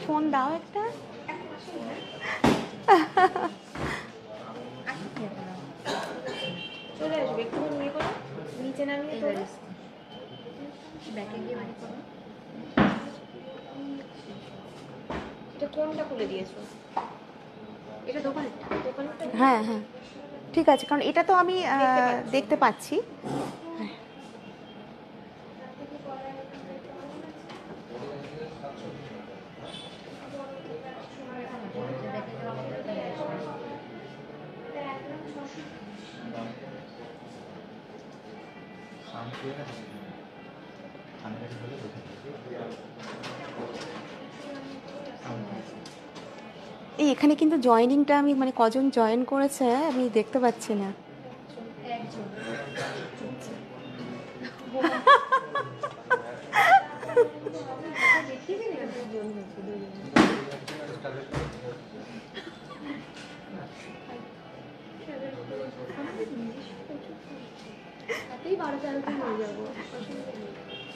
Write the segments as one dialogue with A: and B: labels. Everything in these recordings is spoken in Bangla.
A: ফোন দাও একটা।
B: চলে আসবে একটু নিয়ে করো, নিচে নামিয়ে তোলো, ব্যাকে গিয়ে বাড়ি করো। এটা কোনটা খুলে দিয়েছো? এটা দোকানেরটা? দোকানেরটা?
A: হ্যাঁ হ্যাঁ ঠিক আছে, কারণ এটা তো আমি দেখতে পাচ্ছি। এই এখানে কিন্তু জয়েনিংটা আমি মানে কজন জয়েন করেছে আমি দেখতে পাচ্ছি না।
B: একজন।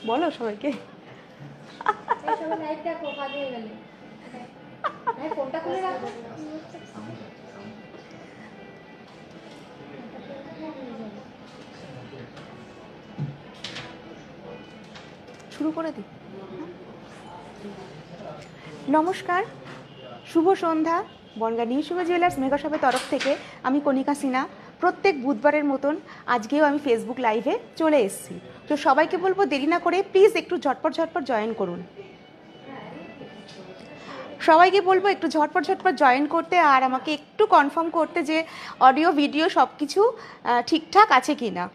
A: বলো সবাইকে।
B: লাইভ দেখো, কাজ হয়ে গেলে ফোনটা খুলে রাখো।
A: শুরু করে দিই। নমস্কার, শুভ সন্ধ্যা। Bongaon new Shubho jewellers mega শপের তরফ থেকে আমি কণিকা সিনহা প্রত্যেক বুধবারের মতন আজকেও আমি ফেসবুক লাইভে চলে এসেছি। তো সবাইকে বলবো দেরি না করে প্লিজ একটু ঝটপট জয়েন করুন। সবাইকে বলবো একটু ঝটপট জয়েন করতে, আর আমাকে একটু কনফার্ম করতে যে অডিও ভিডিও সব কিছু ঠিকঠাক আছে কি না।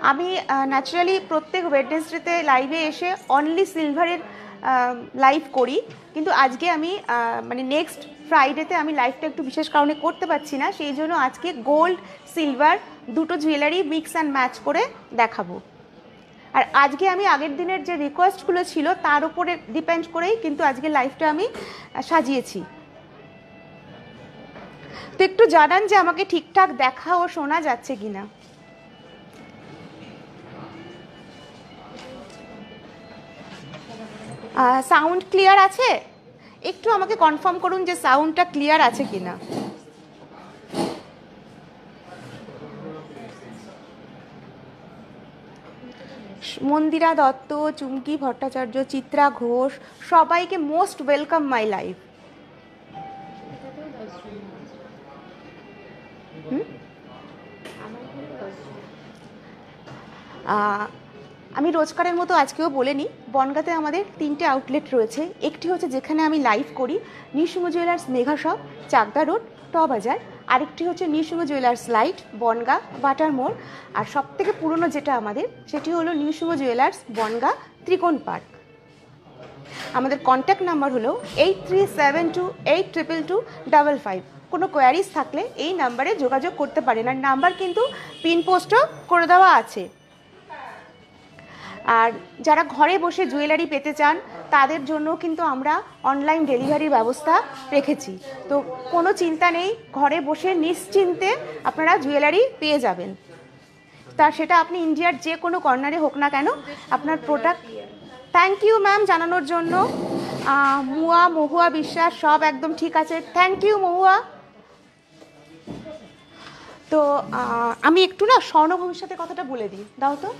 A: আমি ন্যাচারালি প্রত্যেক ওয়েডনেসডেতে লাইভে এসে অনলি সিলভারের লাইভ করি, কিন্তু আজকে আমি মানে নেক্সট ফ্রাইডেতে আমি লাইভটা একটু বিশেষ কারণে করতে পারছি না, সেই জন্য আজকে গোল্ড সিলভার দুটো জুয়েলারি মিক্স অ্যান্ড ম্যাচ করে দেখাবো। আর আজকে আমি আগের দিনের যে রিকোয়েস্টগুলো ছিল তার উপরে ডিপেন্ড করেই কিন্তু আজকে লাইভটা আমি সাজিয়েছি। তো একটু জানান যে আমাকে ঠিকঠাক দেখা ও শোনা যাচ্ছে কিনা। সাউন্ড ক্লিয়ার আছে? একটু আমাকে কনফার্ম করুন যে সাউন্ডটা ক্লিয়ার আছে কিনা। মন্দিরা দত্ত, চুমকি ভট্টাচার্য, চিত্রা ঘোষ, সবাইকে মোস্ট ওয়েলকাম মাই লাইভ। আমি রোজকারের মতো আজকেও বলে নিই, বনগাঁতে আমাদের 3টে আউটলেট রয়েছে। একটি হচ্ছে যেখানে আমি লাইভ করি, new Shubho jewellers Megha shop, Chakdah road, ট বাজার। আরেকটি হচ্ছে new Shubho jewellers light, Bongaon, বাটার মোড়। আর সবথেকে পুরনো যেটা আমাদের সেটি হলো নিউ শুভ জুয়েলার্স বনগাঁ, ত্রিকোণ পার্ক। আমাদের কন্ট্যাক্ট নাম্বার হলো 8372822255। কোনো কোয়ারিজ থাকলে এই নাম্বারে যোগাযোগ করতে পারেন, আর নাম্বার কিন্তু পিন পোস্টও করে দেওয়া আছে। আর যারা ঘরে বসে জুয়েলারি পেতে চান তাদের জন্য কিন্তু আমরা অনলাইন ডেলিভারির ব্যবস্থা রেখেছি। তো কোনো চিন্তা নেই, ঘরে বসে নিশ্চিন্তে আপনারা জুয়েলারি পেয়ে যাবেন। তা সেটা আপনি ইন্ডিয়ার যে কোনো কর্নারে হোক না কেন আপনার প্রোডাক্ট। থ্যাংক ইউ ম্যাম জানানোর জন্য। মহুয়া বিশ্বাস সব একদম ঠিক আছে, থ্যাংক ইউ মহুয়া। তো আমি একটু না স্বর্ণ ভবিষ্যতের কথাটা বলে দিই, দাও তো।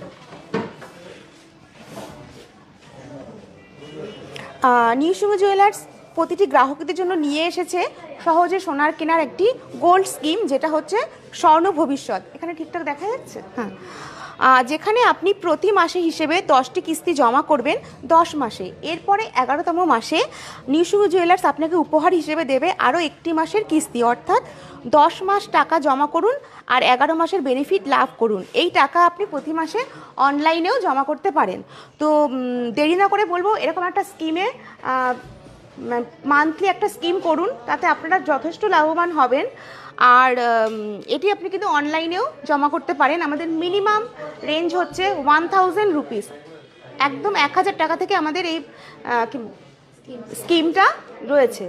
A: নিউ শুভ জুয়েলার্স প্রতিটি গ্রাহকদের জন্য নিয়ে এসেছে সহজে সোনার কেনার একটি গোল্ড স্কিম, যেটা হচ্ছে স্বর্ণ ভবিষ্যৎ। এখানে ঠিকঠাক দেখা যাচ্ছে? হ্যাঁ। যেখানে আপনি প্রতি মাসে হিসেবে 10টি কিস্তি জমা করবেন 10 মাসে, এরপরে 11তম মাসে নিউ শুভ জুয়েলার্স আপনাকে উপহার হিসেবে দেবে আরও একটি মাসের কিস্তি, অর্থাৎ 10 মাস টাকা জমা করুন আর 11 মাসের বেনিফিট লাভ করুন। এই টাকা আপনি প্রতি মাসে অনলাইনেও জমা করতে পারেন। তো দেরি না করে বলবো এরকম একটা স্কিমে মান্থলি একটা স্কিম করুন, তাতে আপনারা যথেষ্ট লাভবান হবেন। আর এটি আপনি কিন্তু অনলাইনেও জমা করতে পারেন। আমাদের মিনিমাম রেঞ্জ হচ্ছে 1000 রুপিস, একদম 1000 টাকা থেকে আমাদের এই স্কিমটা রয়েছে।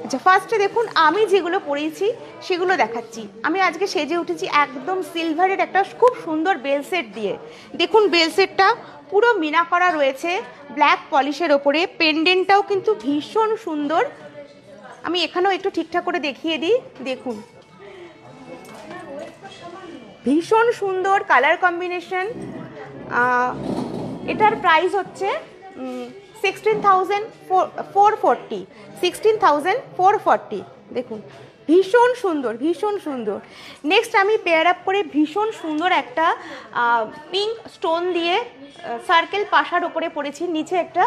A: আচ্ছা, ফার্স্টে দেখুন আমি যেগুলো পরেছি সেগুলো দেখাচ্ছি। আমি আজকে সেজে উঠেছি একদম সিলভারের একটা খুব সুন্দর বেল সেট দিয়ে। দেখুন বেল সেটটা পুরো মিনা করা রয়েছে ব্ল্যাক পলিশের ওপরে, পেন্ডেন্টটাও কিন্তু ভীষণ সুন্দর। আমি এখানেও একটু ঠিকঠাক করে দেখিয়ে দিই, দেখুন ভীষণ সুন্দর কালার কম্বিনেশন। এটার প্রাইস হচ্ছে 16,440, 16,440। দেখুন ভীষণ সুন্দর, ভীষণ সুন্দর। নেক্সট আমি পেয়ার আপ করে ভীষণ সুন্দর একটা পিঙ্ক স্টোন দিয়ে সার্কেল পাশার ওপরে পরেছি, নিচে একটা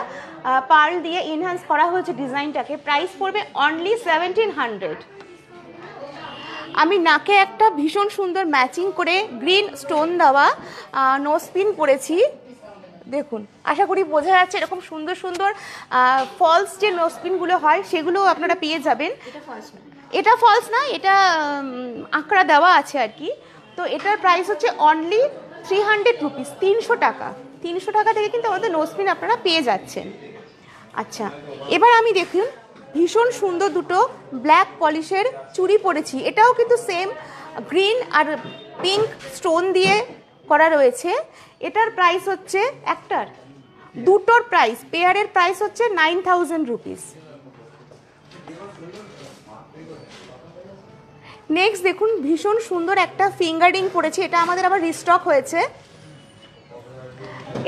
A: পার্ল দিয়ে এনহান্স করা হয়েছে ডিজাইনটাকে। প্রাইস পড়বে অনলি 1700। আমি নাকে একটা ভীষণ সুন্দর ম্যাচিং করে গ্রিন স্টোন দেওয়া নোজপিন পরেছি। দেখুন আশা করি বোঝা যাচ্ছে, এরকম সুন্দর সুন্দর ফলস যে নোজপিনগুলো হয় সেগুলো আপনারা পেয়ে যাবেন। এটা ফলস না, এটা আঁকড়া দেওয়া আছে আর কি। তো এটার প্রাইস হচ্ছে অনলি 300 রুপিস, 300 টাকা। 300 টাকা থেকে কিন্তু আমাদের নোজপিন আপনারা পেয়ে যাচ্ছেন। আচ্ছা, এবার আমি দেখুন ভীষণ সুন্দর দুটো ব্ল্যাক পলিশের চুড়ি পরেছি। এটাও কিন্তু সেম গ্রিন আর পিঙ্ক স্টোন দিয়ে করা রয়েছে। এটার প্রাইস হচ্ছে একটার, দুটোর প্রাইস, পেয়ারের প্রাইস হচ্ছে 9000 রুপিস। নেক্সট দেখুন ভীষণ সুন্দর একটা ফিঙ্গার রিং পরেছি, এটা আমাদের আবার রিস্টক হয়েছে।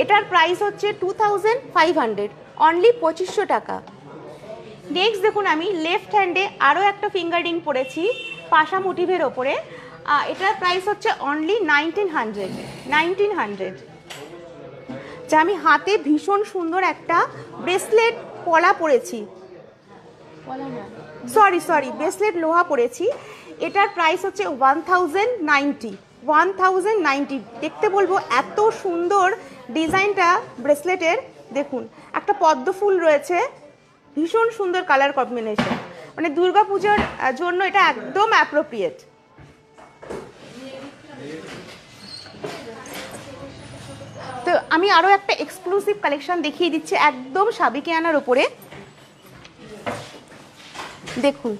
A: এটার প্রাইস হচ্ছে 2500, অনলি 2500 টাকা। নেক্সট দেখুন আমি লেফট হ্যান্ডে আরও একটা ফিঙ্গার রিং পরেছি পাশা মোটিভের ওপরে। এটার প্রাইস হচ্ছে অনলি 1900। যা আমি হাতে ভীষণ সুন্দর একটা ব্রেসলেট পলা পরেছি, সরি ব্রেসলেট লোহা পরেছি। এটার প্রাইস হচ্ছে 1090। দেখতে বলবো এত সুন্দর ডিজাইনটা ব্রেসলেটের। দেখুন একটা পদ্ম ফুল রয়েছে, ভীষণ সুন্দর কালার কম্বিনেশন, মানে দুর্গাপূজার জন্য এটা একদম অ্যাপ্রোপ্রিয়েট। তো আমি আরও একটা এক্সক্লুসিভ কালেকশন দেখিয়ে দিচ্ছি একদম সাবিকিয়ানার উপরে। দেখুন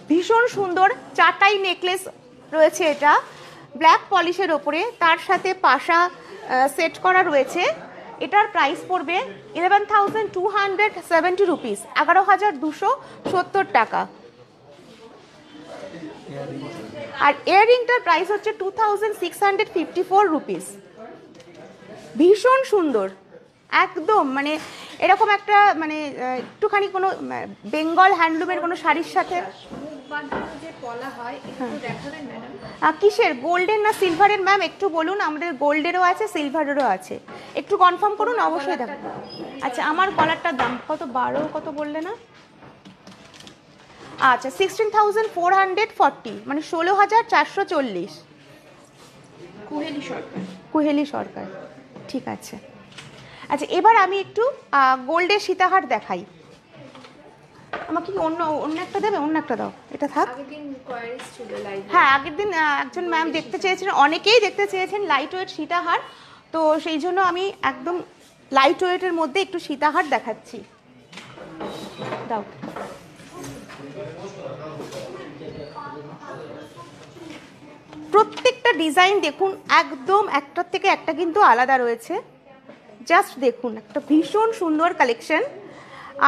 A: ভীষণ সুন্দর চাটাই নেকলেস রয়েছে, এটা ব্ল্যাক পলিশের ওপরে, তার সাথে পাশা সেট করা রয়েছে। এটার প্রাইস পড়বে 11,270 রুপিস, 11,270 টাকা। আর ইয়াররিংটার প্রাইস হচ্ছে 2,654 রুপিস। ভীষণ সুন্দর একদম, মানে এরকম একটা মানে একটুখানি কোনো বেঙ্গল হ্যান্ডলুমের কোনো শাড়ির সাথে।
B: যে পলা হয় একটু দেখাবেন ম্যাডাম?
A: কিসের, গোল্ডের না সিলভারের ম্যাম একটু বলুন। আমাদের গোল্ডেরও আছে, সিলভারেরও আছে, একটু কনফার্ম করুন, অবশ্যই দেখাবো। আচ্ছা, আমার কলারটার দাম কত, 12 কত বললে না? আচ্ছা 16,440, মানে 16,440। কুহেলি সরকার, ঠিক আছে। আচ্ছা এবার আমি একটু গোল্ডের সীতাহার দেখাই। আমাকে কি অন্য একটা দেবে? অন্য একটা দাও, এটা থাক। হ্যাঁ, আগের দিন একজন ম্যাম দেখতে চেয়েছিলেন, অনেকেই দেখতে চেয়েছেন লাইট ওয়েট সীতাহার, তো সেই জন্য আমি একদম লাইট ওয়েটের মধ্যে একটু সীতাহার দেখাচ্ছি। দাও। প্রত্যেকটা ডিজাইন দেখুন একদম একটার থেকে একটা কিন্তু আলাদা রয়েছে। জাস্ট দেখুন একটা ভীষণ সুন্দর কালেকশন।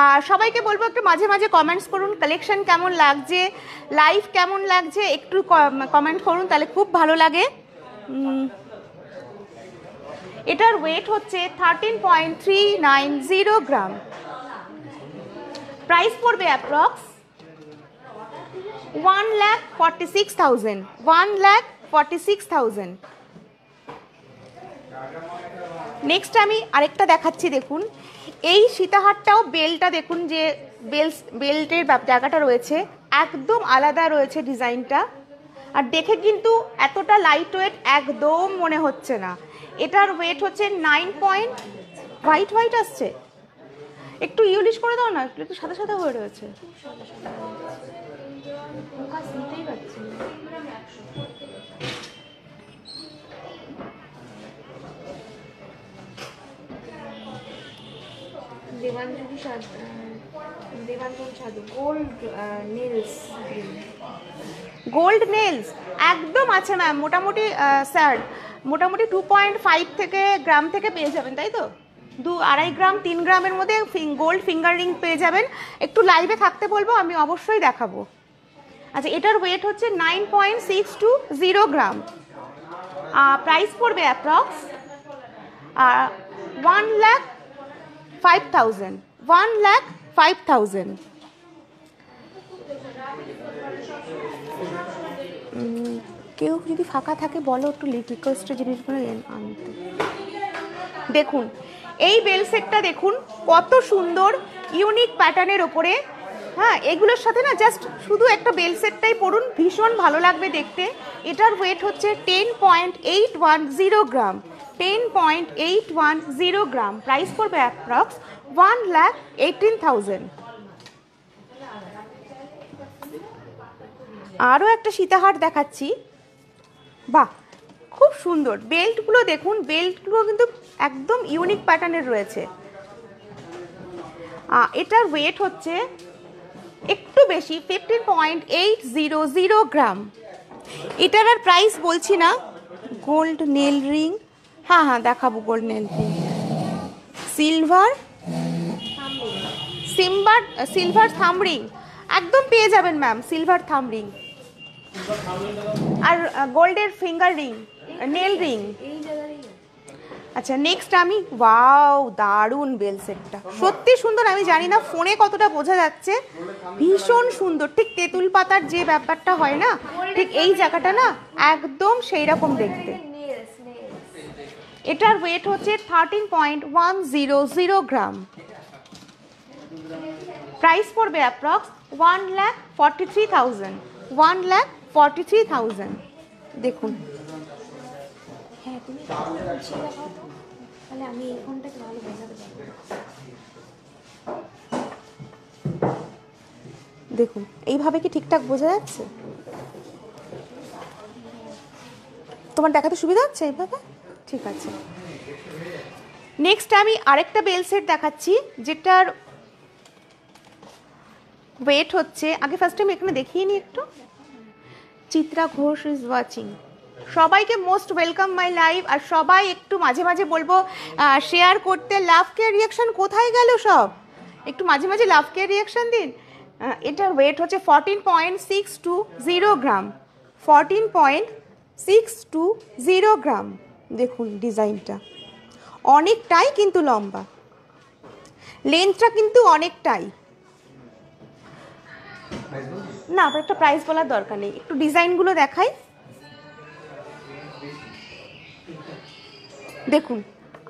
A: আর সবাইকে বলবো একটু মাঝে মাঝে কমেন্টস করুন, কালেকশন কেমন লাগছে, লাইভ কেমন লাগছে, একটু কমেন্ট করুন, তাহলে খুব ভালো লাগে। এটার ওয়েট হচ্ছে 13.390 গ্রাম। প্রাইস পড়বে অ্যাপ্রক্স 1,46,000। নেক্সট আমি আরেকটা দেখাচ্ছি, দেখুন এই সীতাহারটাও বেলটা দেখুন, যে বেল্টের জায়গাটা রয়েছে একদম আলাদা রয়েছে ডিজাইনটা, আর দেখে কিন্তু এতটা লাইট ওয়েট একদম মনে হচ্ছে না। এটার ওয়েট হচ্ছে 9 হোয়াইট আসছে, একটু ইউলিশ করে দাও না, একটু সাদা সাদা হয়ে রয়েছে।
B: দেবাঞ্জলি সাধু, দেবাঞ্জন সাধু, gold nails green.
A: Gold nails একদম আছে ম্যাম, মোটামুটি স্যার মোটামুটি 2.5 গ্রাম থেকে পেয়ে যাবেন, তাই তো? 2-2.5 গ্রাম 3 গ্রামের মধ্যে গোল্ড ফিঙ্গার রিং পেয়ে যাবেন। একটু লাইভে থাকতে বলবো, আমি অবশ্যই দেখাবো। আচ্ছা, এটার ওয়েট হচ্ছে 9.620 গ্রাম। প্রাইস পড়বে অ্যাপ্রক্স 1,05,000। 1,05,000। কেউ যদি ফাঁকা থাকে বলো, একটু রিকোয়েস্টের জিনিসগুলো আনতে। দেখুন এই বেল সেটটা দেখুন কত সুন্দর, ইউনিক প্যাটার্নের ওপরে। হ্যাঁ, এগুলোর সাথে না জাস্ট শুধু একটা বেল সেটটাই পরুন, ভীষণ ভালো লাগবে দেখতে। এটার ওয়েট হচ্ছে 10.810 গ্রাম। 10.810 গ্রাম। প্রাইস পড়বে অ্যাপ্রক্স 1,18,000। আরও একটা সীতাহার দেখাচ্ছি। বাহ, খুব সুন্দর বেল্টগুলো দেখুন, বেল্টগুলো কিন্তু একদম ইউনিক প্যাটার্নের রয়েছে। এটার ওয়েট হচ্ছে একটু বেশি, 15.800 গ্রাম। এটার আর প্রাইস বলছি না। গোল্ড নেল রিং, হ্যাঁ হ্যাঁ দেখাবো, গোল্ড নেল রিং। সিলভার থাম রিং একদম পেয়ে যাবেন ম্যাম, সিলভার থাম রিং আর গোল্ডের ফিঙ্গার রিং, নেল রিং। আচ্ছা, নেক্সট আমি, ওয়াও দারুণ বেল সেটটা, সত্যি সুন্দর। আমি জানি না ফোনে কতটা বোঝা যাচ্ছে, ভীষণ সুন্দর। ঠিক তেঁতুল পাতার যে ব্যাপারটা হয় না, ঠিক এই জায়গাটা না একদম সেই রকম দেখতে। এটার ওয়েট হচ্ছে 13.100 গ্রাম। প্রাইস পড়বে অ্যাপ্রক্স 1,43,000। 1,43,000। দেখুন,
B: হ্যাঁ তুমি গুছিয়ে দেখাও তো, তাহলে আমি এই ফোনটাকে ভালো বোঝাতে পারবো।
A: দেখুন এইভাবে কি ঠিকঠাক বোঝা যাচ্ছে? তোমার দেখাতে সুবিধা হচ্ছে এইভাবে? ঠিক আছে। নেক্সট আমি আরেকটা বেল সেট দেখাচ্ছি, যেটার ওয়েট হচ্ছে, আগে ফার্স্ট আমি এখানে দেখিয়ে নিই একটু। Chitra Ghosh is watching. সবাইকে মোস্ট ওয়েলকাম মাই লাইভ। আর সবাই একটু মাঝে মাঝে বলবো শেয়ার করতে। লাভ কেয়ার রিয়াকশন কোথায় গেল সব? একটু মাঝে মাঝে লাভ কেয়ার রিয়াকশন দিন। এটার ওয়েট হচ্ছে 14.620 গ্রাম। 14.620 গ্রাম। দেখুন ডিজাইনটা অনেকটাই কিন্তু লম্বা, লেন্থটা কিন্তু অনেকটাই। না, একটা প্রাইস বলার দরকার নেই, একটু ডিজাইনগুলো দেখাই। দেখুন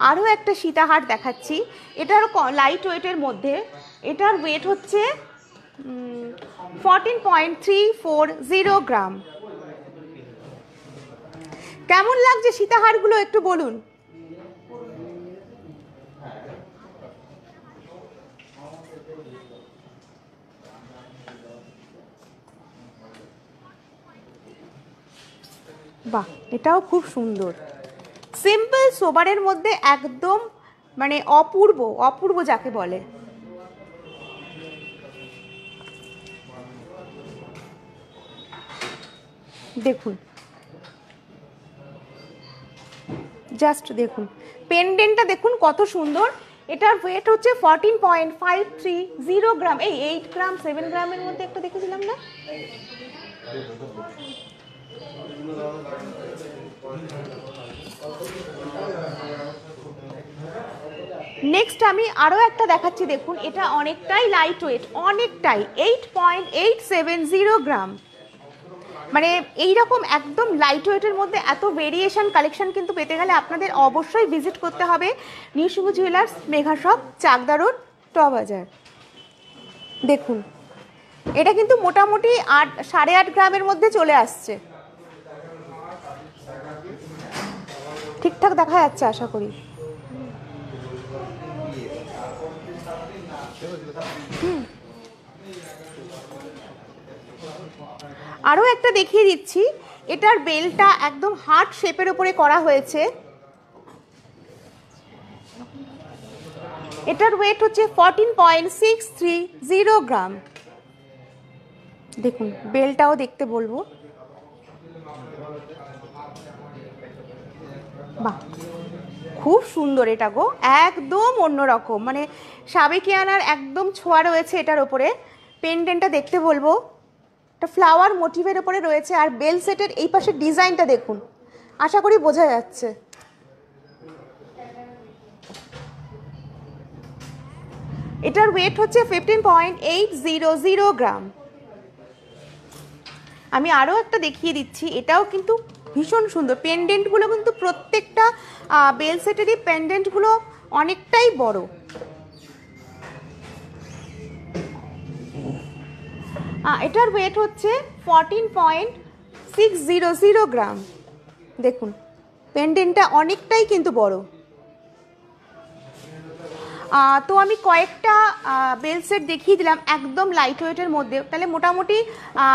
A: আরও একটা সীতাহার দেখাচ্ছি, এটার লাইট ওয়েটের মধ্যে। এটার ওয়েট হচ্ছে 14.340 গ্রাম। কেমন লাগছে সীতাহারগুলো একটু বলুন। বাহ, এটাও খুব সুন্দর। সিম্পল সোবারের মধ্যে একদম মানে অপূর্ব, অপূর্ব যাকে বলে। দেখুন জাস্ট দেখুন পেন্ডেন্টটা দেখুন কত সুন্দর। এটার ওয়েট হচ্ছে 14.530 গ্রাম। এই 8 গ্রাম 7 গ্রামের মধ্যে একটা দেখেছিলাম না? নেক্সট আমি আরও একটা দেখাচ্ছি, দেখুন এটা অনেকটাই লাইট ওয়েট, অনেকটাই 8.870 গ্রাম। মানে এইরকম একদম লাইট ওয়েটের মধ্যে এত ভেরিয়েশন কালেকশন কিন্তু পেতে গেলে আপনাদের অবশ্যই ভিজিট করতে হবে নিউশুভ jewellers, Megha shop, Chakdah road, টবাজার। দেখুন এটা কিন্তু মোটামুটি 8.5 গ্রামের মধ্যে চলে আসছে। ঠিকঠাক দেখা যাচ্ছে আশা করি। আরও একটা দেখিয়ে দিচ্ছি, এটার বেলটা একদম হার্ট শেপের উপরে করা হয়েছে। এটার ওয়েট হচ্ছে 14.630 গ্রাম। দেখুন বেলটাও দেখতে বলবো, বাহ খুব সুন্দর এটা গো, একদম অন্যরকম, মানে সাবেকিয়ানার একদম ছোঁয়া রয়েছে এটার ওপরে। পেন্ডেন্টটা দেখতে বলবো, একটা ফ্লাওয়ার মোটিভের ওপরে রয়েছে, আর বেল সেটের এই পাশের ডিজাইনটা দেখুন, আশা করি বোঝা যাচ্ছে। এটার ওয়েট হচ্ছে 15.800 গ্রাম। আমি আরও একটা দেখিয়ে দিচ্ছি, এটাও কিন্তু ভীষণ সুন্দর। পেন্ডেন্টগুলো কিন্তু প্রত্যেকটা বেল সেটেরই পেন্ডেন্টগুলো অনেকটাই বড়। এটার ওয়েট হচ্ছে 14.600 গ্রাম। দেখুন পেন্ডেন্টটা অনেকটাই কিন্তু বড়। তো আমি কয়েকটা বেল সেট দেখিয়ে দিলাম একদম লাইট ওয়েটের মধ্যে, তাহলে মোটামুটি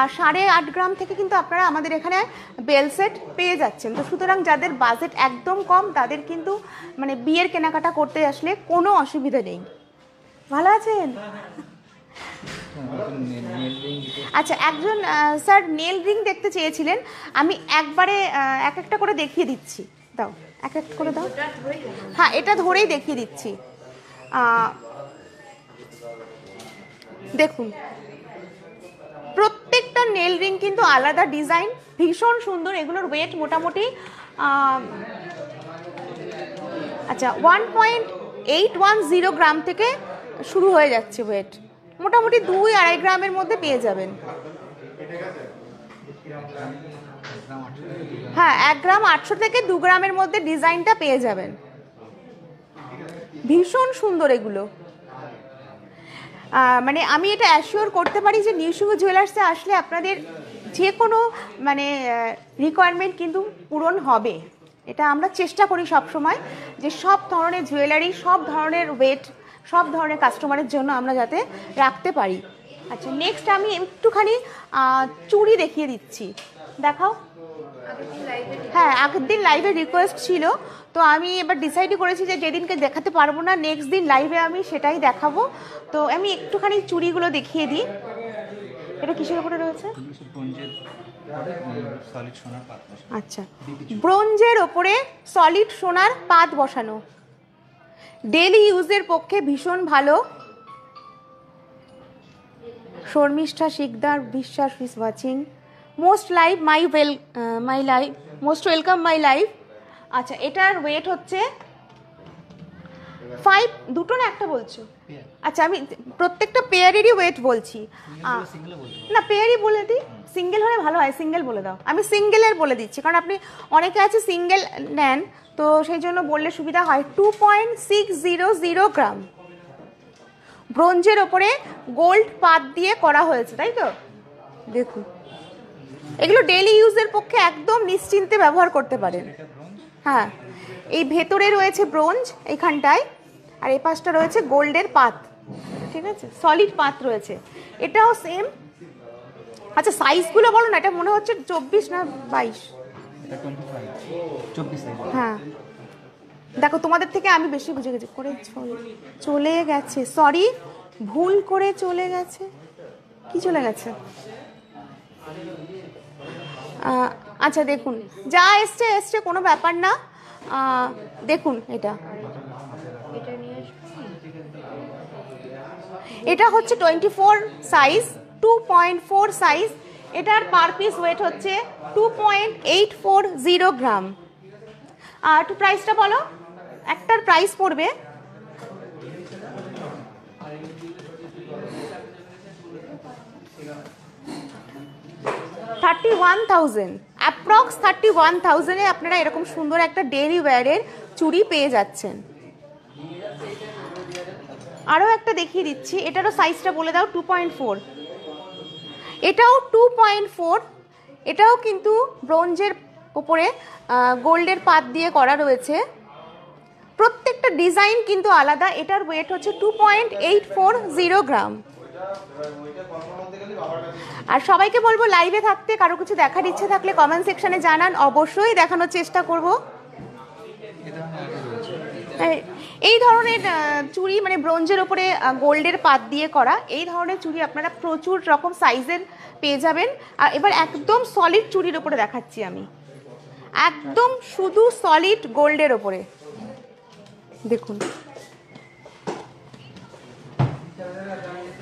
A: 8.5 গ্রাম থেকে কিন্তু আপনারা আমাদের এখানে বেল সেট পেয়ে যাচ্ছেন। তো সুতরাং যাদের বাজেট একদম কম তাদের কিন্তু মানে বিয়ের কেনাকাটা করতে আসলে কোনো অসুবিধা নেই। ভালো আছেন? আচ্ছা, একজন স্যার নেল রিং দেখতে চেয়েছিলেন, আমি একবারে এক একটা করে দেখিয়ে দিচ্ছি। দাও এক এক করে দাও। হ্যাঁ এটা ধরেই দেখিয়ে দিচ্ছি। দেখুন প্রত্যেকটা নেল রিং কিন্তু আলাদা ডিজাইন, ভীষণ সুন্দর। এগুলোর ওয়েট মোটামুটি আচ্ছা 1.810 গ্রাম থেকে শুরু হয়ে যাচ্ছে ওয়েট, মোটামুটি 2-2.5 গ্রামের মধ্যে পেয়ে যাবেন। হ্যাঁ 1 গ্রাম 800 থেকে 2 গ্রামের মধ্যে ডিজাইনটা পেয়ে যাবেন। ভীষণ সুন্দর এগুলো, মানে আমি এটা অ্যাসিওর করতে পারি যে নিউ সিংহ জুয়েলার্সে আসলে আপনাদের যে কোনো মানে রিকোয়ারমেন্ট কিন্তু পূরণ হবে। এটা আমরা চেষ্টা করি সব সময় যে সব ধরনের জুয়েলারি, সব ধরনের ওয়েট, সব ধরনের কাস্টমারের জন্য আমরা যাতে রাখতে পারি। আচ্ছা নেক্সট আমি একটুখানি চুড়ি দেখিয়ে দিচ্ছি, দেখাও। হ্যাঁ আগের দিন লাইভে রিকোয়েস্ট ছিল, তো আমি এবার ডিসাইডই করেছি যে যেদিনকে দেখাতে পারবো না নেক্সট দিন লাইভে আমি সেটাই দেখাবো। তো আমি একটুখানি চুড়িগুলো দেখিয়ে দিই। এটা কিসের উপরে রয়েছে? আচ্ছা ব্রোঞ্জের ওপরে সলিড সোনার পাত বসানো, ডেলি ইউজের পক্ষে ভীষণ ভালো। শর্মিষ্ঠা শিকদার বিশ্বাস is watching most live my live, most welcome my live. আচ্ছা এটার ওয়েট হচ্ছে 5, দুটো না একটা বলছো? আচ্ছা আমি প্রত্যেকটা পেয়ারেরই ওয়েট বলছি না, পেয়ারই বলে দিই, সিঙ্গেল হলে ভালো হয়, সিঙ্গেল বলে দাও। আমি সিঙ্গেলের বলে দিচ্ছি কারণ আপনি অনেকে আছে সিঙ্গেল নেন, তো সেই জন্য বললে সুবিধা হয়। 2.600 গ্রাম, ব্রোঞ্জের ওপরে গোল্ড পাত দিয়ে করা হয়েছে, তাই তো? দেখুন এগুলো ডেইলি ইউজের পক্ষে একদম নিশ্চিন্তে ব্যবহার করতে পারেন। হ্যাঁ এই ভেতরে রয়েছে ব্রোঞ্জ এইখানটায়, আর এই পাশটা রয়েছে গোল্ডের পাত, ঠিক আছে, সলিড পাত রয়েছে। এটাও সেম। আচ্ছা সাইজগুলো বলো না, এটা মনে হচ্ছে 24 না 22? হ্যাঁ দেখো তোমাদের থেকে আমি বেশি বুঝে গেছি করে চলে গেছে, সরি ভুল করে চলে গেছে। কি চলে গেছে? আচ্ছা দেখুন যা এসছে এসছে, কোনো ব্যাপার না। দেখুন এটা হচ্ছে 24 সাইজ, 2.4 সাইজ। এটার পার পিস ওয়েট হচ্ছে 2.840 গ্রাম। একটু প্রাইসটা বলো, একটার প্রাইস পড়বে 31,000, অ্যাপ্রক্স 31,000-এ আপনারা এরকম সুন্দর একটা ডেইলি ওয়্যারের চুড়ি পেয়ে যাচ্ছেন। আরও একটা দেখিয়ে দিচ্ছি, এটারও সাইজটা বলে দাও। 2.4, এটাও 2.4, এটাও কিন্তু ব্রোঞ্জের উপরে গোল্ডের পাত দিয়ে করা রয়েছে। প্রত্যেকটা ডিজাইন কিন্তু আলাদা। এটার ওয়েট হচ্ছে 2.840 গ্রাম। আর সবাইকে বলবো লাইভে থাকতে, কারো কিছু দেখার ইচ্ছে থাকলে কমেন্ট সেকশনে জানান, অবশ্যই দেখানোর চেষ্টা করব। এই ধরনের চুড়ি মানে ব্রোঞ্জের ওপরে গোল্ডের পাত দিয়ে করা, এই ধরনের চুড়ি আপনারা প্রচুর রকম সাইজের পেয়ে যাবেন। আর এবার একদম সলিড চুড়ির ওপরে দেখাচ্ছি আমি, একদম শুধু সলিড গোল্ডের ওপরে। দেখুন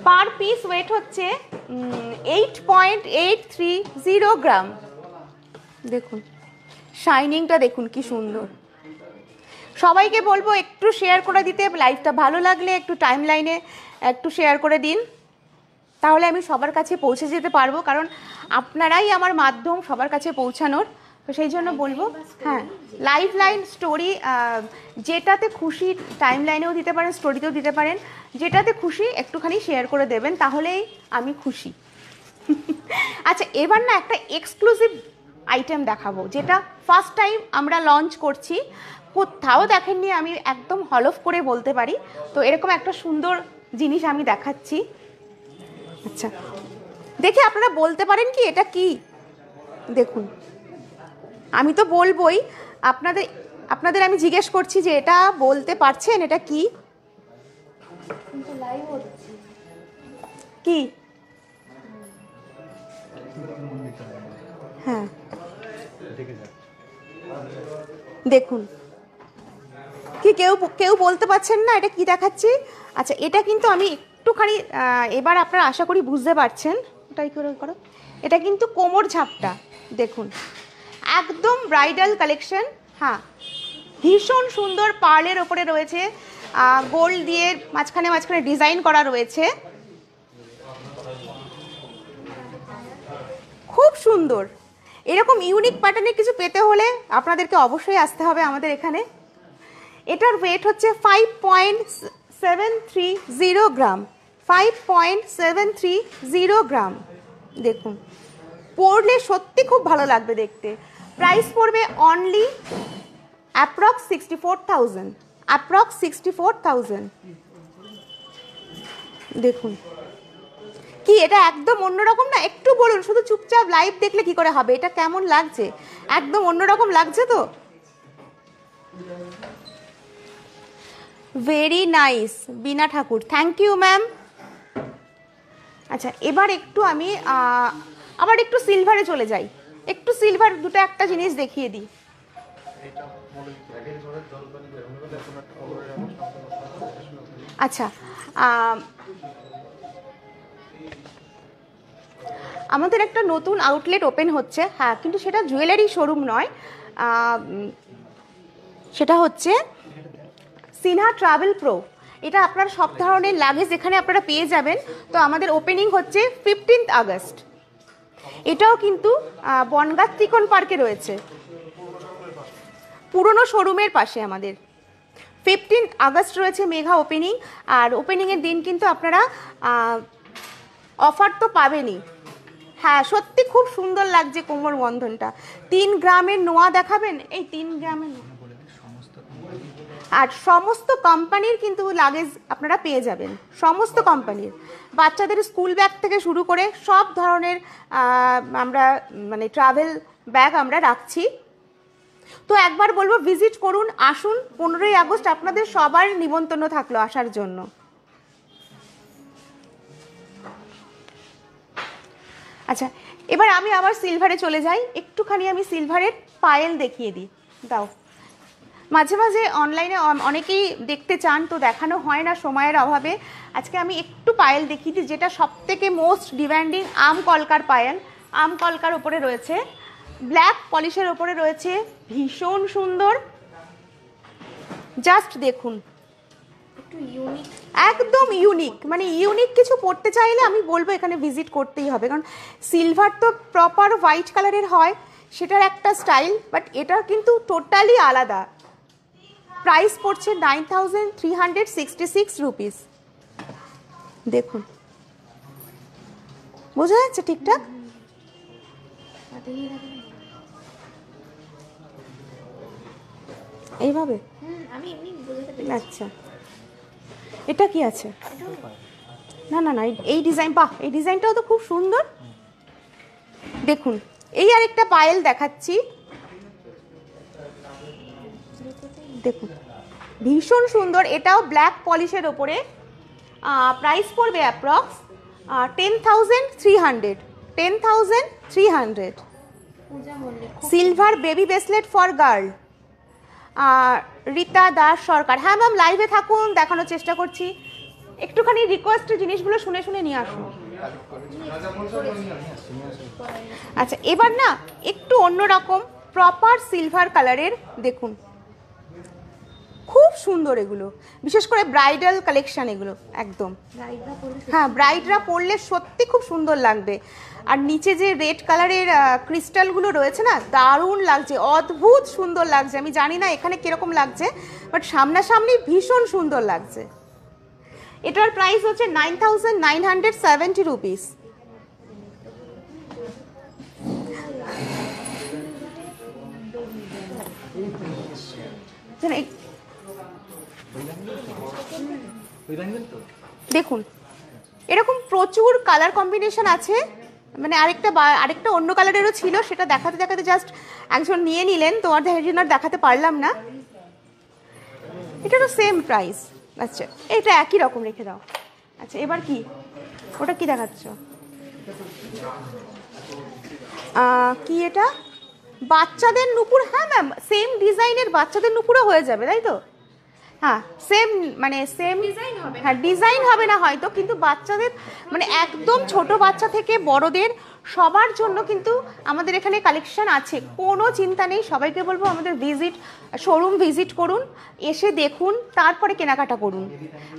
A: পার পিস ওয়েট হচ্ছে 8.830 গ্রাম। দেখুন শাইনিংটা দেখুন কি সুন্দর। সবাইকে বলবো একটু শেয়ার করে দিতে, লাইভটা ভালো লাগলে একটু টাইম লাইনে একটু শেয়ার করে দিন, তাহলে আমি সবার কাছে পৌঁছে যেতে পারবো, কারণ আপনারাই আমার মাধ্যম সবার কাছে পৌঁছানোর। তো সেই জন্য বলবো, হ্যাঁ লাইভ লাইন স্টোরি যেটাতে খুশি টাইম লাইনেও দিতে পারেন, স্টোরিতেও দিতে পারেন, যেটাতে খুশি একটুখানি শেয়ার করে দেবেন, তাহলেই আমি খুশি। আচ্ছা এবার না একটা এক্সক্লুসিভ আইটেম দেখাবো, যেটা ফার্স্ট টাইম আমরা লঞ্চ করছি, কোথাও দেখেননি, আমি একদম হলফ করে বলতে পারি। তো এরকম একটা সুন্দর জিনিস আমি দেখাচ্ছি। আচ্ছা দেখে আপনারা বলতে পারেন কি এটা কি? দেখুন আমি তো বলবোই, আপনাদের আমি জিজ্ঞেস করছি যে এটা বলতে পারছেন এটা কি? কি? হ্যাঁ দেখুন কি কেউ বলতে পারছেন না এটা কি দেখাচ্ছি? আচ্ছা এটা কিন্তু আমি একটুখানি এবার আপনারা আশা করি বুঝতে পারছেন, ওটাই করো। এটা কিন্তু কোমর ঝাপটা, দেখুন একদম ব্রাইডাল কালেকশন। হ্যাঁ ভীষণ সুন্দর পার্লের ওপরে রয়েছে, গোল্ড দিয়ে মাঝখানে ডিজাইন করা রয়েছে, খুব সুন্দর। এরকম ইউনিক প্যাটার্নের কিছু পেতে হলে আপনাদেরকে অবশ্যই আসতে হবে আমাদের এখানে। এটার ওয়েট হচ্ছে 5.730 গ্রাম, 5.730 গ্রাম। দেখুন পরলে সত্যি খুব ভালো লাগবে দেখতে। প্রাইস পড়বে অনলি অ্যাপ্রক্স 64,000। দেখুন কি এটা একদম অন্যরকম না? একটু বলুন, শুধু চুপচাপ লাইভ দেখলে কি করে হবে, এটা কেমন লাগছে? একদম অন্যরকম লাগছে তো? Very nice Bina Thakur, thank you ma'am. আচ্ছা এবার একটু আমি আবার একটু সিলভারে চলে যাই, একটু সিলভার দুটো একটা জিনিস দেখিয়ে দিই। আচ্ছা আমাদের একটা নতুন আউটলেট ওপেন হচ্ছে, হ্যাঁ কিন্তু সেটা জুয়েলারি শোরুম নয়, সেটা হচ্ছে সিনহা ট্রাভেল প্রো। এটা আপনার সব ধরনের লাগেজ এখানে আপনারা পেয়ে যাবেন। তো আমাদের ওপেনিং হচ্ছে 15 আগস্ট। এটাও কিন্তু বনগাঁ ত্রিকোণ পার্কে রয়েছে, পুরনো শোরুমের পাশে আমাদের 15 আগস্ট রয়েছে মেঘা ওপেনিং। আর ওপেনিংয়ের দিন কিন্তু আপনারা অফার তো পাবেনই। হ্যাঁ সত্যি খুব সুন্দর লাগছে কোমর বন্ধনটা। 3 গ্রামের নোয়া দেখাবেন, এই 3 গ্রামের, আর সমস্ত কোম্পানির কিন্তু লাগেজ আপনারা পেয়ে যাবেন, সমস্ত কোম্পানির। বাচ্চাদের স্কুল ব্যাগ থেকে শুরু করে সব ধরনের আমরা মানে ট্রাভেল ব্যাগ আমরা রাখছি। তো একবার বলবো ভিজিট করুন, আসুন। 15ই আগস্ট আপনাদের সবার নিমন্ত্রণ থাকলো আসার জন্য। আচ্ছা এবার আমি আবার সিলভারে চলে যাই, একটুখানি আমি সিলভারের পায়েল দেখিয়ে দিই। দাও, মাঝে মাঝে অনলাইনে অনেকেই দেখতে চান, তো দেখানো হয় না সময়ের অভাবে। আজকে আমি একটু পায়েল দেখিয়ে দিই, যেটা সব থেকে মোস্ট ডিমান্ডিং আম কলকার পায়েল। আম কলকার ওপরে রয়েছে, ব্ল্যাক পলিশের ওপরে রয়েছে, ভীষণ সুন্দর। জাস্ট দেখুন, একদম ইউনিক, মানে ইউনিক কিছু পড়তে চাইলে আমি বলবো এখানে ভিজিট করতেই হবে, কারণ সিলভার তো প্রপার হোয়াইট কালারের হয়, সেটার একটা স্টাইল, বাট এটা কিন্তু টোটালি আলাদা। প্রাইস পড়ছে 9,366 রুপিস। দেখুন বোঝা যাচ্ছে ঠিকঠাক? এইভাবে আচ্ছা এটা কি আছে? না না না এই ডিজাইন, বাহ এই ডিজাইনটাও তো খুব সুন্দর। দেখুন এই আরেকটা পায়েল দেখাচ্ছি, দেখুন ভীষণ সুন্দর, এটাও ব্ল্যাক পলিশের ওপরে। প্রাইস পড়বে approx 10,300। 10,300।
B: Puja Mallick,
A: silver baby bracelet for girl, Rita Das Sarkar. হ্যাঁ ম্যাম, লাইভে থাকুন, দেখানোর চেষ্টা করছি। একটুখানি রিকোয়েস্ট, জিনিসগুলো শুনে শুনে নিয়ে আসুন। আচ্ছা, এবার না একটু অন্যরকম প্রপার সিলভার কালারের দেখুন, খুব সুন্দর এগুলো, বিশেষ করে ব্রাইডাল কালেকশন এগুলো একদম।
B: রাইডরা পরে
A: হ্যাঁ, ব্রাইডরা পরলে সত্যি খুব সুন্দর লাগবে। আর নিচে যে রেড কালারের ক্রিস্টালগুলো রয়েছে না, দারুণ লাগছে, অদ্ভুত সুন্দর লাগছে। আমি জানি না এখানে কিরকম লাগছে, বাট সামনাসামনি ভীষণ সুন্দর লাগছে। এটার প্রাইস হচ্ছে 9,970 রুপিস। দেখুন, এরকম প্রচুর কালার কম্বিনেশন আছে, মানে আরেকটা অন্য কালারেরও ছিল, সেটা দেখাতে দেখাতে জাস্ট একজন নিয়ে নিলেন, তোমার জন্য আর দেখাতে পারলাম না। এটারও সেম প্রাইস। আচ্ছা, এটা একই রকম রেখে দাও। আচ্ছা, এবার কি, ওটা কি দেখাচ্ছ? কি এটা? বাচ্চাদের নুপুর। হ্যাঁ ম্যাম, সেম ডিজাইনের বাচ্চাদের নুপুরও হয়ে যাবে, তাই তো? হ্যাঁ, সেম
B: ডিজাইন হবে।
A: হ্যাঁ, ডিজাইন হবে না হয়তো, কিন্তু বাচ্চাদের মানে একদম ছোট বাচ্চা থেকে বড়দের সবার জন্য কিন্তু আমাদের এখানে কালেকশন আছে, কোনো চিন্তা নেই। সবাইকে বলবো আমাদের শোরুম ভিজিট করুন, এসে দেখুন, তারপরে কেনাকাটা করুন।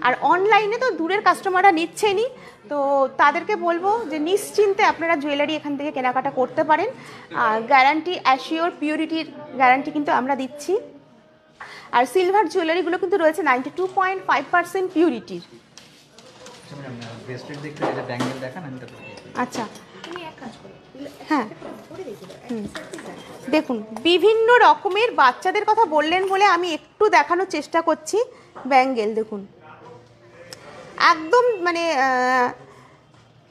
A: আর অনলাইনে তো দূরের কাস্টমাররা নিচ্ছেনই, তো তাদেরকে বলবো যে নিশ্চিন্তে আপনারা জুয়েলারি এখান থেকে কেনাকাটা করতে পারেন। আর গ্যারান্টি, অ্যাসিওর পিউরিটির গ্যারান্টি কিন্তু আমরা দিচ্ছি। আর সিলভার জুয়েলারিগুলো কিন্তু রয়েছে 92.5% পিউরিটির। আচ্ছা,
B: তুমি এক কাজ করো,
A: হ্যাঁ
B: পরে দেখি
A: দেখুন, বিভিন্ন রকমের বাচ্চাদের কথা বললেন বলে আমি একটু দেখানোর চেষ্টা করছি। ব্যাঙ্গেল দেখুন, একদম মানে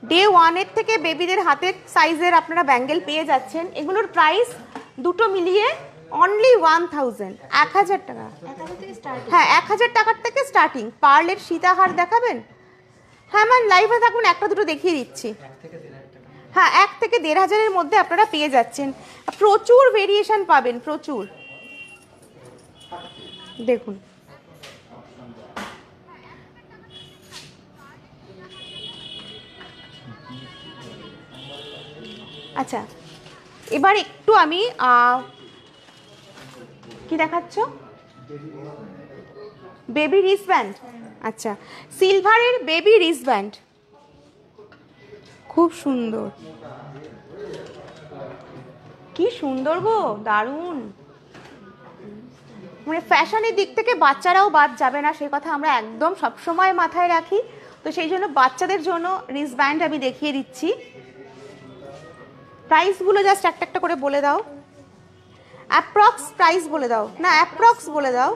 A: ডে 1 থেকে বেবিদের হাতের সাইজের আপনারা ব্যাঙ্গেল পেয়ে যাচ্ছেন। এগুলোর প্রাইস দুটো মিলিয়ে অনলি 1,000, 1,000 টাকা।
B: 1000 থেকে স্টার্ট।
A: হ্যাঁ, 1,000 টাকার থেকে স্টার্টিং। পার্লের সীতাহার দেখাবেন? হ্যাঁ ম্যাম, লাইভে থাকুন, একটা দুটো দেখিয়ে দিচ্ছি। হ্যাঁ, 1 থেকে 1,500-এর মধ্যে আপনারা পেয়ে যাচ্ছেন। প্রচুর ভেরিয়েশন পাবেন, প্রচুর। দেখুন, আচ্ছা এবার একটু আমি কি দেখাচ্ছ? Baby wristband. আচ্ছা, সিলভারের বেবি রিস্টব্যান্ড, খুব সুন্দর, কি সুন্দর গো, দারুণ। মানে ফ্যাশনের দিক থেকে বাচ্চারাও বাদ যাবে না, সেই কথা আমরা একদম সবসময় মাথায় রাখি। তো সেই জন্য বাচ্চাদের জন্য রিস্টব্যান্ড আমি দেখিয়ে দিচ্ছি। প্রাইসগুলো জাস্ট একটা একটা করে বলে দাও। অ্যাপ্রক্স প্রাইস বলে দাও না, অ্যাপ্রক্স বলে দাও।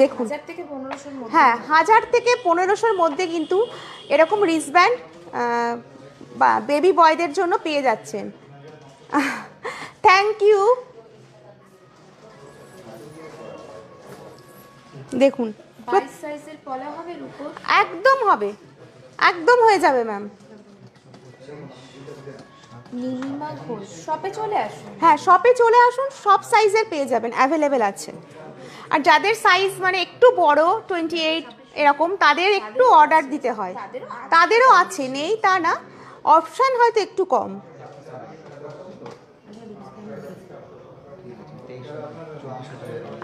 A: দেখুন,
B: 1000 থেকে 1500-এর মধ্যে।
A: হ্যাঁ, 1000 থেকে 1500-এর মধ্যে কিন্তু এরকম রিস্টব্যান্ড বা বেবি বয়দের জন্য পেয়ে যাচ্ছেন। Thank you. দেখুন,
B: 22 সাইজের পলা হবে রূপোর।
A: একদম হবে, একদম হয়ে যাবে ম্যাম।
B: নীলিমা ঘোষ, শপে চলে আসুন।
A: হ্যাঁ, শপে চলে আসুন, সব সাইজের পেয়ে যাবেন, অ্যাভেলেবেল আছে। আর যাদের সাইজ মানে একটু বড় 28 এরকম, তাদের একটু অর্ডার দিতে হয়। তাদেরও আছে, নেই তা না, অপশান হয়তো একটু কম।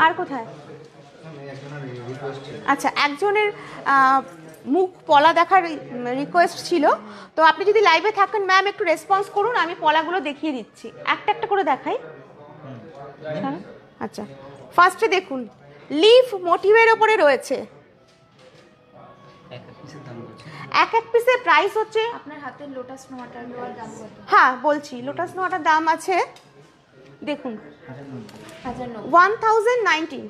A: আর কোথায়? আচ্ছা, একজনের মুখ পলা দেখার রিকোয়েস্ট ছিল, তো আপনি যদি লাইভে থাকেন ম্যাম একটু রেসপন্স করুন, আমি পলাগুলো দেখিয়ে দিচ্ছি, একটা একটা করে দেখাই। আচ্ছা, ফার্স্টে দেখুন, লিফ মোটিভের ওপরে রয়েছে। এক এক পিসের প্রাইস হচ্ছে,
B: আপনার হাতের লোটাস নোয়াটার নেওয়ার দাম কত?
A: হ্যাঁ বলছি, লোটাস নোয়াটার দাম আছে দেখুন
B: 1090।
A: 1019।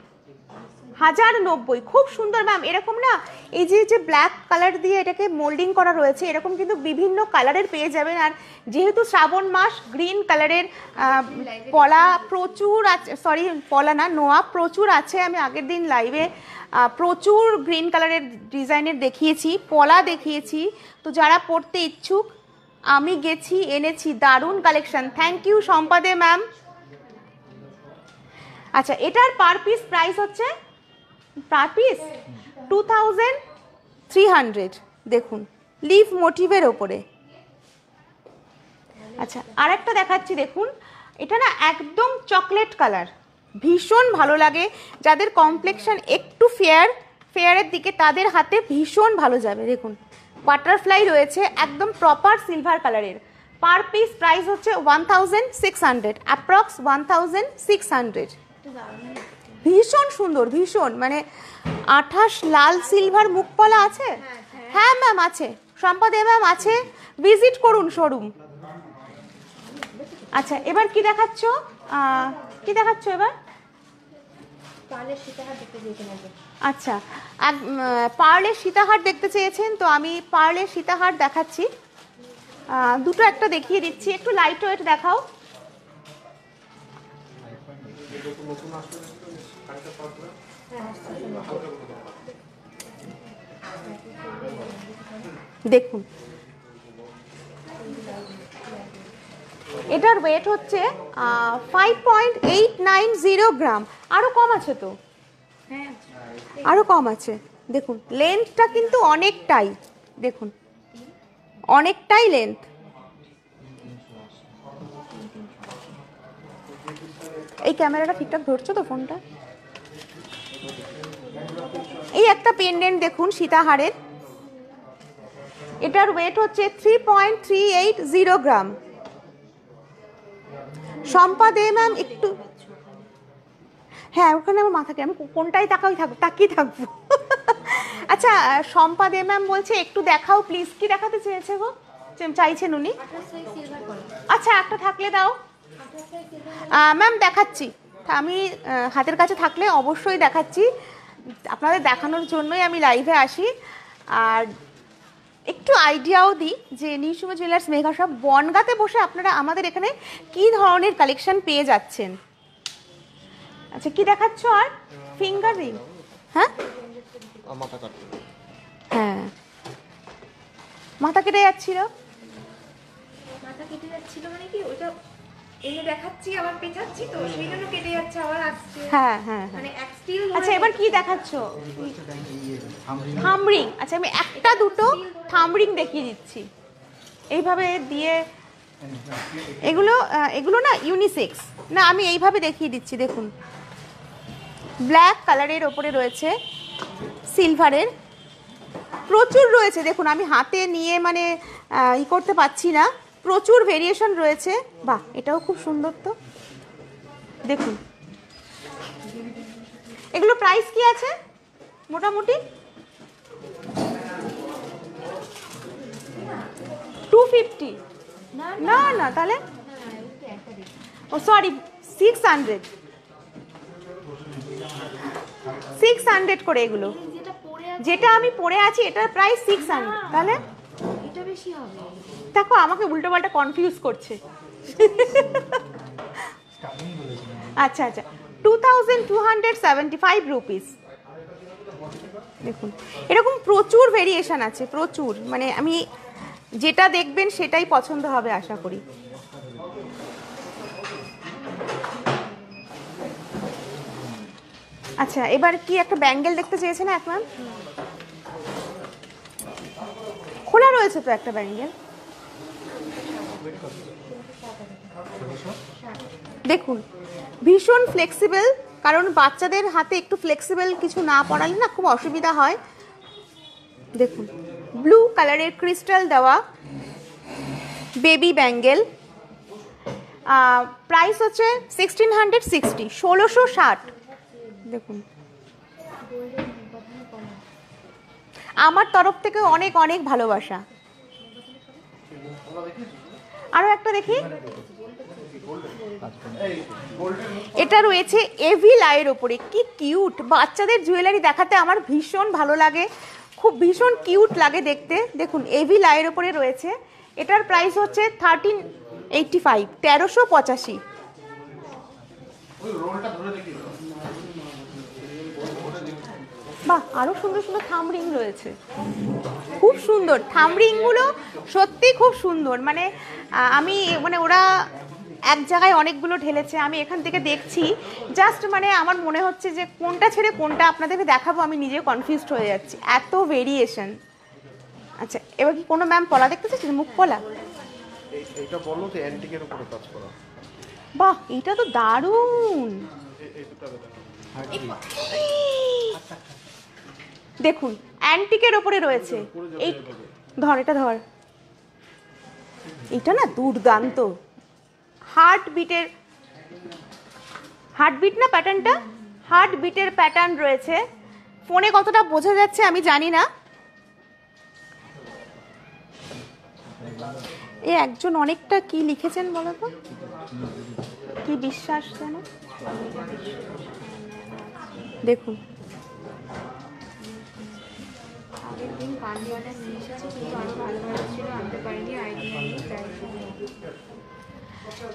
A: 1090, খুব সুন্দর ম্যাম। এরকম না এই যে ব্ল্যাক কালার দিয়ে এটাকে মোল্ডিং করা রয়েছে, এরকম কিন্তু বিভিন্ন কালারের পেয়ে যাবেন। আর যেহেতু শ্রাবণ মাস, গ্রিন কালারের পলা প্রচুর আছে, সরি পলা না, নোয়া প্রচুর আছে। আমি আগের দিন লাইভে প্রচুর গ্রিন কালারের ডিজাইনের দেখিয়েছি, পলা দেখিয়েছি। তো যারা পড়তে ইচ্ছুক, আমি গেছি, এনেছি দারুণ কালেকশন। থ্যাংক ইউ সম্পাদে ম্যাম। আচ্ছা, এটার পার পিস প্রাইস হচ্ছে, পার পিস 2300। দেখুন, লিভ মোটিভের ওপরে। আচ্ছা, আর একটা দেখাচ্ছি, দেখুন এটা না একদম চকলেট কালার, ভীষণ ভালো লাগে। যাদের কমপ্লেক্সন একটু ফেয়ারের দিকে, তাদের হাতে ভীষণ ভালো যাবে। দেখুন বাটারফ্লাই রয়েছে, একদম প্রপার সিলভার কালারের। পার পিস প্রাইস হচ্ছে 1600, অ্যাপ্রক্স 1600। ভীষণ সুন্দর, ভীষণ মানে 28 লাল সিলভার মুখপলা আছে। হ্যাঁ ম্যাম আছে, সম্পাদে ম্যাম আছে, ভিজিট করুন শোরুম। আচ্ছা, এবার কি দেখাচ্ছ, কি দেখাচ্ছ এবার? আচ্ছা, পার্লের সীতাহার দেখতে চেয়েছেন, তো আমি পার্লের সীতাহার দেখাচ্ছি। দুটো একটা দেখিয়ে দিচ্ছি, একটু লাইট ওয়েট দেখাও। দেখুন এটার ওয়েট হচ্ছে 5.890 গ্রাম। আরো কম আছে তো, আরো কম আছে। দেখুন লেন্থটা কিন্তু অনেকটাই, দেখুন অনেকটাই লেন্থ। এই ক্যামেরাটা ঠিকঠাক ধরছো তো ফোনটা? এই একটা পেন্ডেন্ট দেখুন সীতাহারের, এটার ওয়েট হচ্ছে 3.380 গ্রাম। সম্পাদে ম্যাম একটু, হ্যাঁ ওখানে আমার মাথাকে, আমি কোনটাই তাকিয়ে থাকবো। আচ্ছা, সম্পাদে ম্যাম বলছে একটু দেখাও প্লিজ। কি দেখাতে চেয়েছে গো, চাইছেন উনি? আচ্ছা, একটা থাকলে দাও ম্যাম, দেখাচ্ছি। আমি হাতের কাছে থাকলে অবশ্যই দেখাচ্ছি, আপনাদের দেখানোর জন্যই আমি লাইভে আসি। আর একটু আইডিয়াও দিই যে নিউসুমা জুয়েলার্স মেগা শপ বনগাঁতে বসে আপনারা আমাদের এখানে কি ধরনের কালেকশন পেয়ে যাচ্ছেন। আচ্ছা, কি দেখাচ্ছ? আর ফিঙ্গার রিং, হ্যাঁ হ্যাঁ, মাথা কেটে যাচ্ছিল,
B: মাথা কেটে যাচ্ছিল মানে কি, ওটা এনে দেখাচ্ছি আবার পেঁচাচ্ছি, তো সেই জন্য কেটে যাচ্ছে আবার আসছে।
A: হ্যাঁ হ্যাঁ
B: মানে
A: হ্যাঁ।
B: এক স্টিল।
A: আচ্ছা, এবার কি দেখাচ্ছ? থামরিং। আচ্ছা, আমি একটা দুটো থামরিং দেখিয়ে দিচ্ছি এইভাবে দিয়ে। এগুলো না ইউনিসেক্স না, আমি এইভাবে দেখিয়ে দিচ্ছি। দেখুন ব্ল্যাক কালারের ওপরে রয়েছে সিলভারের, প্রচুর রয়েছে। দেখুন আমি হাতে নিয়ে মানে করতে পারছি না, প্রচুর ভেরিয়েশন রয়েছে। বাহ, এটাও খুব সুন্দর তো। দেখুন এগুলো প্রাইস কি আছে মোটামুটি? 250? না না, তাহলে ও সরি, 600 করে এগুলো। যেটা আমি পরে আছি এটার প্রাইস 600, তাহলে
B: এটা বেশি হবে।
A: দেখো আমাকে উল্টো পাল্টা কনফিউজ করছে। আচ্ছা আচ্ছা, 2275 রুপিস। দেখুন এরকম প্রচুর ভেরিয়েশন আছে, প্রচুর। মানে আমি যেটা দেখবেন সেটাই পছন্দ হবে আশা করি। আচ্ছা, এবার কি একটা ব্যাঙ্গেল দেখতে চেয়েছেন এক ম্যাম? খোলা রয়েছে তো একটা ব্যাঙ্গেল, দেখুন ভীষণ ফ্লেক্সিবল। কারণ বাচ্চাদের হাতে একটু ফ্লেক্সিবল কিছু না পরালে না খুব অসুবিধা হয়। দেখুন ব্লু কালারের ক্রিস্টাল দেওয়া বেবি ব্যাঙ্গেল, প্রাইস হচ্ছে 1660, 1660। দেখুন আমার তরফ থেকে অনেক অনেক ভালোবাসা। আরো একটা দেখি, এটা রয়েছে এভিল আইয়ের ওপরে, কি কিউট! বাচ্চাদের জুয়েলারি দেখাতে আমার ভীষণ ভালো লাগে, খুব ভীষণ কিউট লাগে দেখতে। দেখুন এভিল আইয়ের ওপরে রয়েছে, এটার প্রাইস হচ্ছে 1385, 1385। বাহ, আরো সুন্দর সুন্দর থাম রিং রয়েছে, খুব সুন্দর থাম রিংগুলো, সত্যি খুব সুন্দর। মানে আমি মানে ওরা এক জায়গায় অনেকগুলো ঢেলেছে, আমি এখান থেকে দেখছি জাস্ট মানে আমার মনে হচ্ছে যে কোনটা ছেড়ে কোনটা আপনাদেরকে দেখাবো, আমি নিজে কনফিউজড হয়ে যাচ্ছি, এত ভেরিয়েশন। আচ্ছা, এবার কি কোনো ম্যাম পলা দেখতে চাচ্ছেন, মুখ পলা?
C: এইটা বলো তো অ্যান্টিকের উপরে কাজ করা।
A: বাহ, এটা তো দারুণ। দেখুন অ্যান্টিকের ওপরে রয়েছে, এই ধর, এটা ধর, এটা না দুর্দান্ত। হার্টবিট না প্যাটার্নটা, হার্টবিটের প্যাটার্ন রয়েছে। ফোনে কতটা বোঝা যাচ্ছে আমি জানি না। এ একজন অনেকটা কি লিখেছেন বলো তো, কি বিশ্বাস যেন, দেখুন।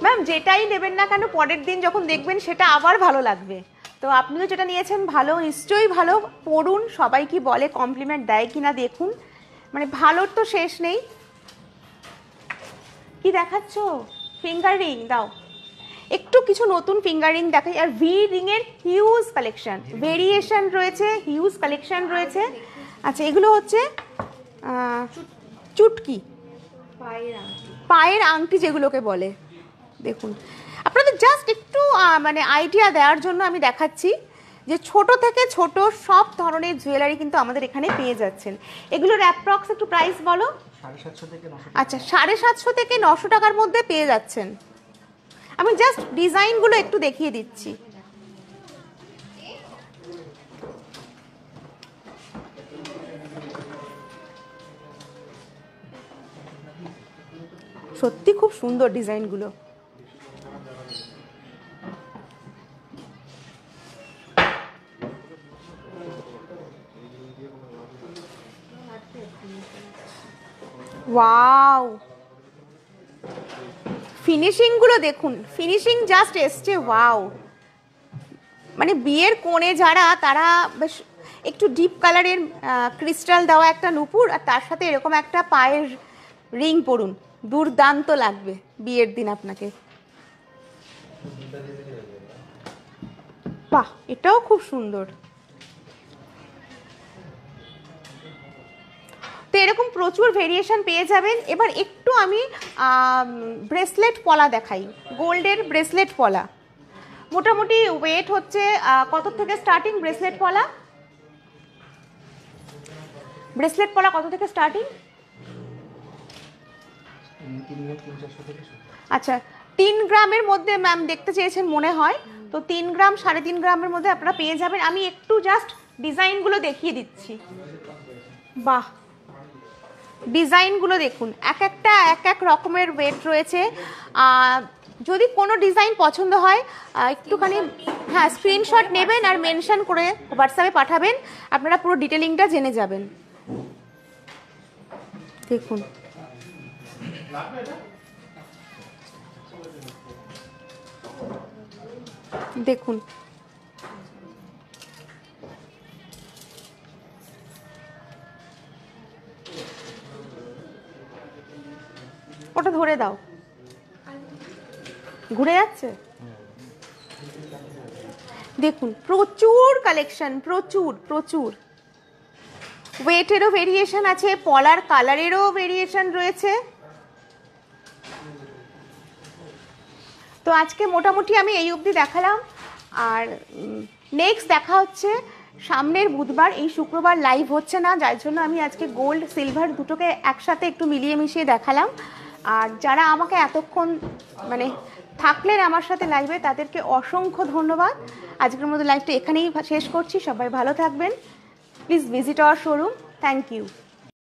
A: ম্যাম যেটাই নেবেন না কেন পরের দিন যখন দেখবেন সেটা আবার ভালো লাগবে। তো আপনিও যেটা নিয়েছেন ভালো, নিশ্চয়ই ভালো, পড়ুন, সবাই কি বলে, কমপ্লিমেন্ট দেয় কিনা দেখুন, মানে ভালোর তো শেষ নেই। কি দেখাচ্ছ? ফিঙ্গার রিং দাও, একটু কিছু নতুন ফিঙ্গার রিং দেখাই। আর ভি রিং এর হিউজ কালেকশন, ভেরিয়েশন রয়েছে, হিউজ কালেকশন রয়েছে। আচ্ছা, এগুলো হচ্ছে চুটকি, পায়ের আংটি যেগুলোকে বলে। দেখুন, আপনাদের জাস্ট একটু মানে আইডিয়া দেওয়ার জন্য আমি দেখাচ্ছি যে ছোট থেকে ছোট সব ধরনের জুয়েলারি কিন্তু আমাদের এখানে পেয়ে যাচ্ছেন। এগুলোর অ্যাপ্রক্স একটু প্রাইস বলো।
C: 750 থেকে 900।
A: আচ্ছা, 750 থেকে 900 টাকার মধ্যে পেয়ে যাচ্ছেন। আমি জাস্ট ডিজাইনগুলো একটু দেখিয়ে দিচ্ছি। সত্যি খুব সুন্দর ডিজাইনগুলো। ওয়াও, ফিনিশিং গুলো দেখুন, ফিনিশিং জাস্ট এসছে, ওয়াও। মানে বিয়ের কোণে যারা, তারা বেশ একটু ডিপ কালারের ক্রিস্টাল দেওয়া একটা নুপুর আর তার সাথে এরকম একটা পায়ের রিং পরুন, দুর্দান্ত লাগবে বিয়ের দিন আপনাকে। বাহ, এটাও খুব সুন্দর। তো এরকম প্রচুর ভেরিয়েশন পেয়ে যাবেন। এবার একটু আমি ব্রেসলেট পলা দেখাই, গোল্ডের ব্রেসলেট পলা। মোটামুটি ওয়েট হচ্ছে কত থেকে স্টার্টিং ব্রেসলেট পলা? ব্রেসলেট পলা কত থেকে স্টার্টিং? আচ্ছা, 3 গ্রামের মধ্যে ম্যাম দেখতে চেয়েছেন মনে হয়, তো 3 গ্রাম 3.5 গ্রামের মধ্যে আপনারা পেয়ে যাবেন। আমি একটু জাস্ট ডিজাইনগুলো দেখিয়ে দিচ্ছি। বাহ, ডিজাইনগুলো দেখুন, এক একটা এক এক রকমের ওয়েট রয়েছে। যদি কোনো ডিজাইন পছন্দ হয় একটুখানি হ্যাঁ স্ক্রিনশট নেবেন আর মেনশন করে হোয়াটসঅ্যাপে পাঠাবেন, আপনারা পুরো ডিটেলিংটা জেনে যাবেন। দেখুন, দেখুন ওটা ধরে দাও, ঘুরে যাচ্ছে। দেখুন প্রচুর কালেকশন, প্রচুর প্রচুর ওয়েটেরও ভেরিয়েশন আছে, পলার কালারেরও ভেরিয়েশন রয়েছে। তো আজকে মোটামুটি আমি এই অবধি দেখালাম, আর নেক্সট দেখা হচ্ছে সামনের বুধবার। এই শুক্রবার লাইভ হচ্ছে না, যার জন্য আমি আজকে গোল্ড সিলভার দুটোকে একসাথে একটু মিলিয়ে মিশিয়ে দেখালাম। আর যারা আমাকে এতক্ষণ মানে থাকলেন আমার সাথে লাইভে, তাদেরকে অসংখ্য ধন্যবাদ। আজকের মতো লাইভটা এখানেই শেষ করছি। সবাই ভালো থাকবেন, please visit our showroom. Thank you.